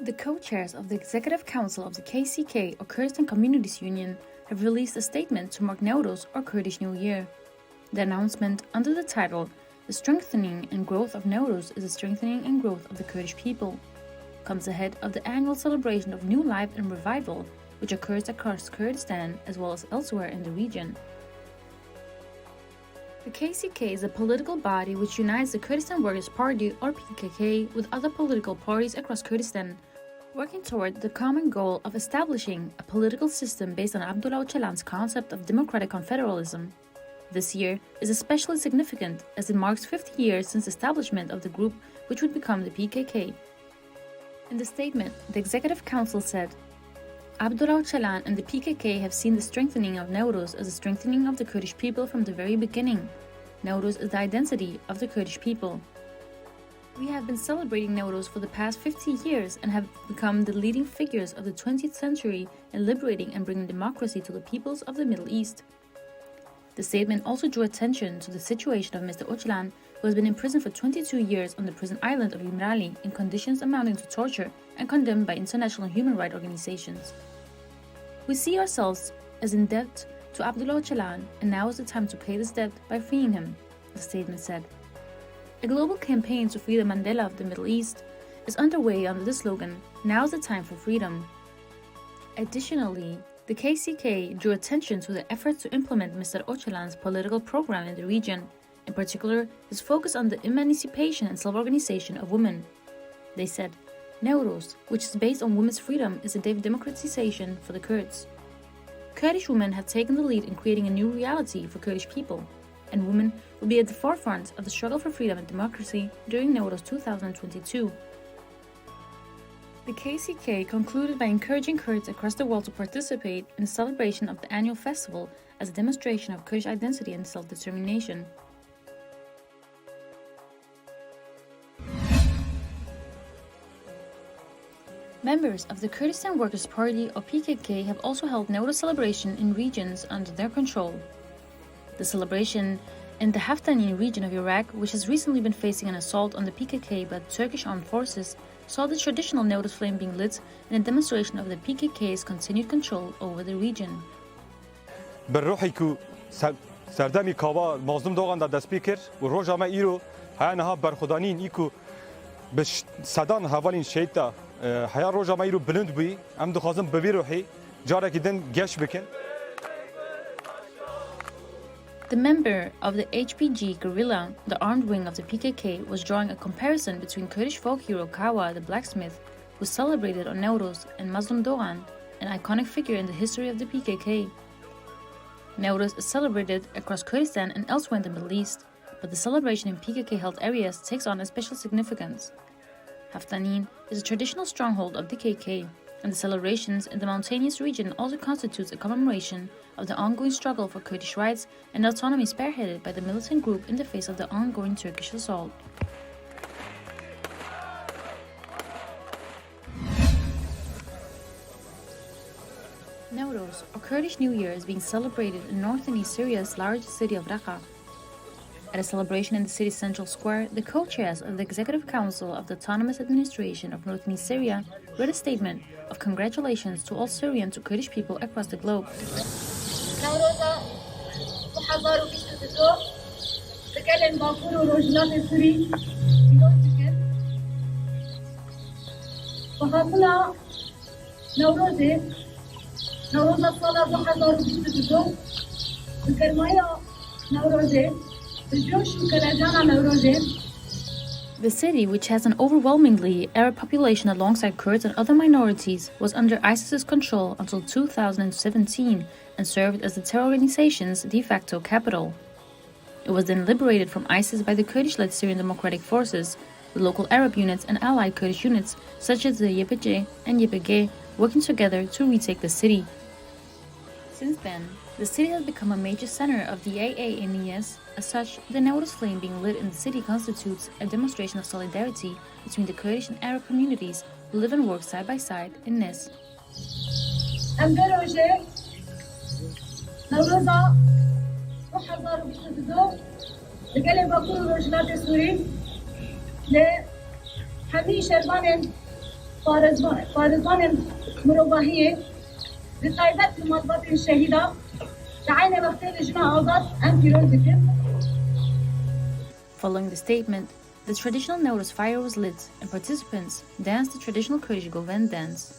The co-chairs of the Executive Council of the KCK, or Kurdistan Communities Union, have released a statement to mark Newroz, or Kurdish New Year. The announcement, under the title, "The Strengthening and Growth of Newroz is the Strengthening and Growth of the Kurdish People," comes ahead of the annual celebration of new life and revival, which occurs across Kurdistan as well as elsewhere in the region. The KCK is a political body which unites the Kurdistan Workers' Party, or PKK, with other political parties across Kurdistan, working toward the common goal of establishing a political system based on Öcalan's concept of democratic confederalism. This year is especially significant as it marks 50 years since establishment of the group, which would become the PKK. In the statement, the Executive Council said, Öcalan and the PKK have seen the strengthening of Newroz as a strengthening of the Kurdish people from the very beginning. Newroz is the identity of the Kurdish people. We have been celebrating Newroz for the past 50 years and have become the leading figures of the 20th century in liberating and bringing democracy to the peoples of the Middle East. The statement also drew attention to the situation of Mr. Öcalan, who has been in prison for 22 years on the prison island of Imrali in conditions amounting to torture and condemned by international human rights organizations. We see ourselves as in debt to Öcalan, and now is the time to pay this debt by freeing him, the statement said. A global campaign to free the Mandela of the Middle East is underway under the slogan, "Now is the time for freedom." Additionally, the KCK drew attention to the efforts to implement Mr. Öcalan's political program in the region, in particular his focus on the emancipation and self-organization of women. They said, Newroz, which is based on women's freedom, is a day of democratization for the Kurds. Kurdish women have taken the lead in creating a new reality for Kurdish people, and women will be at the forefront of the struggle for freedom and democracy during Newroz 2022. The KCK concluded by encouraging Kurds across the world to participate in the celebration of the annual festival as a demonstration of Kurdish identity and self-determination. Members of the Kurdistan Workers' Party, or PKK, have also held Newroz celebration in regions under their control. The celebration in the Heftanin region of Iraq, which has recently been facing an assault on the PKK by the Turkish armed forces, saw the traditional Newroz flame being lit in a demonstration of the PKK's continued control over the region. سردمی کاوا مازم دوغان در دست بیکر و روزا ما ایرو هانها برخودانین ایکو به صدان حوالین شیطا حیا روزا ما ایرو بلند بی ام دخوازم ببیروحی جاره که دن گش بکن. The member of the HPG Guerilla, the armed wing of the PKK, was drawing a comparison between Kurdish folk hero Kawa the blacksmith, who was celebrated on Newroz, and Mazlum Doğan, an iconic figure in the history of the PKK. Newroz is celebrated across Kurdistan and elsewhere in the Middle East, but the celebration in PKK-held areas takes on a special significance. Heftanin is a traditional stronghold of the KK, and the celebrations in the mountainous region also constitutes a commemoration of the ongoing struggle for Kurdish rights and autonomy spearheaded by the militant group in the face of the ongoing Turkish assault. Newroz, or Kurdish New Year, is being celebrated in North and East Syria's largest city of Raqqa. At a celebration in the city's central square, the co-chairs of the Executive Council of the Autonomous Administration of North East Syria read a statement of congratulations to all Syrian to Kurdish people across the globe. The city, which has an overwhelmingly Arab population alongside Kurds and other minorities, was under ISIS's control until 2017 and served as the terror organization's de facto capital. It was then liberated from ISIS by the Kurdish-led Syrian Democratic Forces, with local Arab units and allied Kurdish units such as the YPG and YPG working together to retake the city. Since then, the city has become a major center of the AA in ES. As such, the Newroz flame being lit in the city constitutes a demonstration of solidarity between the Kurdish and Arab communities who live and work side by side in Nis. بارزان مروباهية بطيبات المضبط الشهيدة تعاني وقت لجنة آزاد أم فيروز بكم. Following the statement, the traditional Newroz fire was lit and participants danced the traditional Kurdish Goven dance.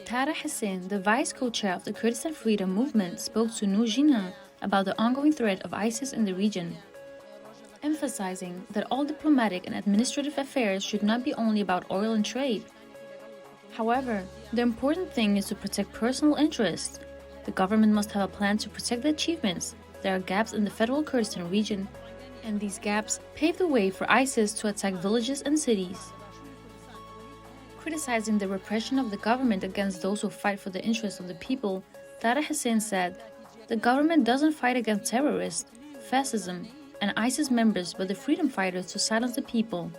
Tara Hesên, the vice co-chair of the Kurdistan Freedom Movement, spoke to Nujina about the ongoing threat of ISIS in the region, emphasizing that all diplomatic and administrative affairs should not be only about oil and trade. However, the important thing is to protect personal interests. The government must have a plan to protect the achievements. There are gaps in the federal Kurdistan region, and these gaps pave the way for ISIS to attack villages and cities. Criticizing the repression of the government against those who fight for the interests of the people, Tara Hesên said, "The government doesn't fight against terrorists, fascism, and ISIS members but the freedom fighters to silence the people.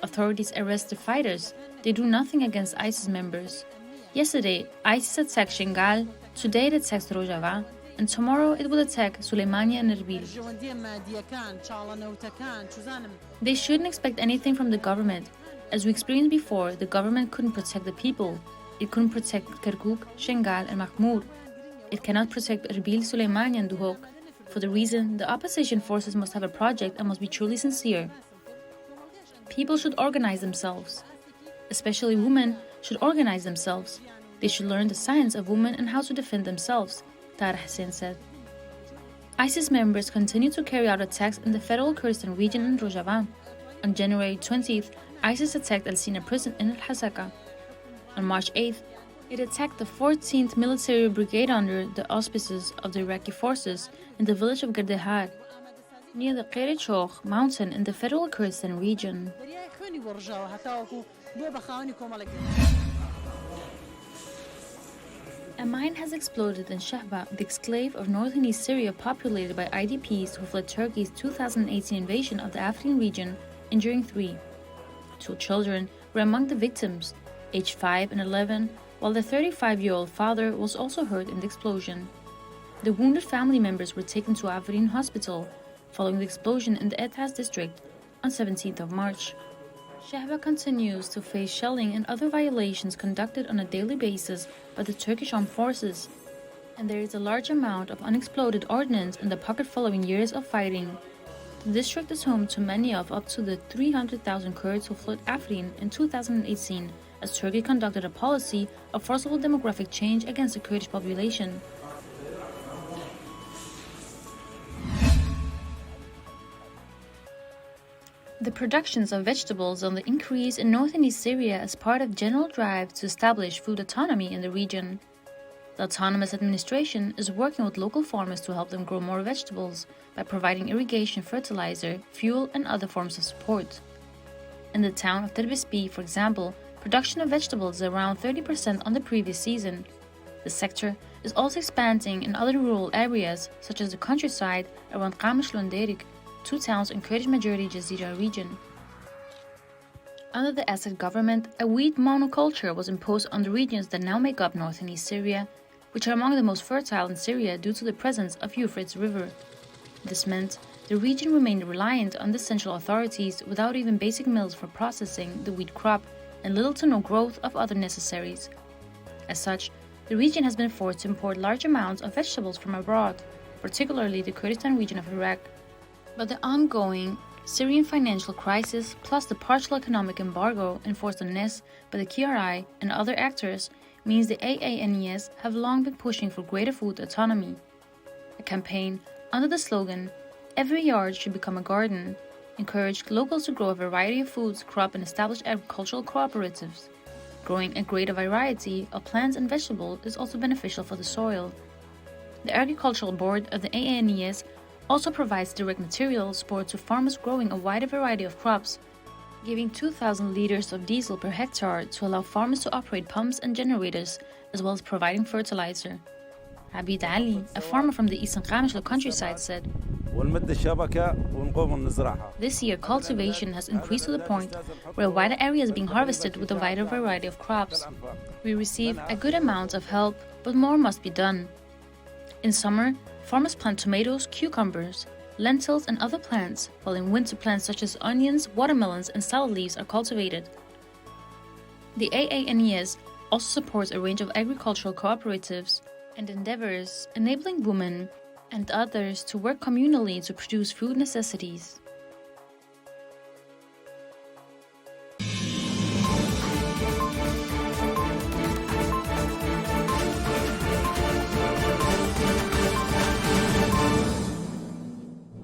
Authorities arrest the fighters. They do nothing against ISIS members. Yesterday, ISIS attacked Shingal, today it attacks Rojava, and tomorrow it will attack Suleimania and Erbil. They shouldn't expect anything from the government. As we experienced before, the government couldn't protect the people. It couldn't protect Kirkuk, Shingal, and Mahmud. It cannot protect Erbil, Suleimania, and Duhok. For the reason, the opposition forces must have a project and must be truly sincere. People should organize themselves. Especially women should organize themselves. They should learn the science of women and how to defend themselves," Tara Hesên said. ISIS members continue to carry out attacks in the federal Kurdistan region and Rojava. On January 20th, ISIS attacked Al-Sina prison in Al-Hasaka. On March 8th, it attacked the 14th Military Brigade under the auspices of the Iraqi forces in the village of Gardehar, near the Qeyrechokh mountain in the federal Kurdistan region. A mine has exploded in Shehba, the exclave of North and East Syria populated by IDPs who fled Turkey's 2018 invasion of the Afrin region, injuring 3. 2 children were among the victims, aged 5 and 11, while the 35-year-old father was also hurt in the explosion. The wounded family members were taken to Afrin Hospital following the explosion in the Etaz district on 17th of March. Shehba continues to face shelling and other violations conducted on a daily basis by the Turkish armed forces, and there is a large amount of unexploded ordnance in the pocket following years of fighting. The district is home to many of up to the 300,000 Kurds who fled Afrin in 2018, as Turkey conducted a policy of forcible demographic change against the Kurdish population. The productions of vegetables on the increase in North and East Syria as part of general drive to establish food autonomy in the region. The autonomous administration is working with local farmers to help them grow more vegetables by providing irrigation, fertilizer, fuel, and other forms of support. In the town of Terbisbi, for example, production of vegetables is around 30% on the previous season. The sector is also expanding in other rural areas, such as the countryside around Qamish Londerik, 2 towns in Kurdish-majority Jazeera region. Under the Assad government, a wheat monoculture was imposed on the regions that now make up North and East Syria, which are among the most fertile in Syria due to the presence of Euphrates River. This meant the region remained reliant on the central authorities without even basic mills for processing the wheat crop and little to no growth of other necessaries. As such, the region has been forced to import large amounts of vegetables from abroad, particularly the Kurdistan region of Iraq. But the ongoing Syrian financial crisis, plus the partial economic embargo enforced on NES by the KRI and other actors, means the AANES have long been pushing for greater food autonomy. A campaign under the slogan, "Every yard should become a garden," encouraged locals to grow a variety of foods, crop and establish agricultural cooperatives. Growing a greater variety of plants and vegetables is also beneficial for the soil. The Agricultural Board of the AANES also provides direct material support to farmers growing a wider variety of crops, giving 2,000 liters of diesel per hectare to allow farmers to operate pumps and generators, as well as providing fertilizer. Abid Ali, a farmer from the eastern Qamishlo countryside, said, "This year, cultivation has increased to the point where a wider area is being harvested with a wider variety of crops. We receive a good amount of help, but more must be done. In summer, farmers plant tomatoes, cucumbers, lentils, and other plants, while in winter plants such as onions, watermelons, and salad leaves are cultivated." The AANES also supports a range of agricultural cooperatives and endeavors enabling women and others to work communally to produce food necessities.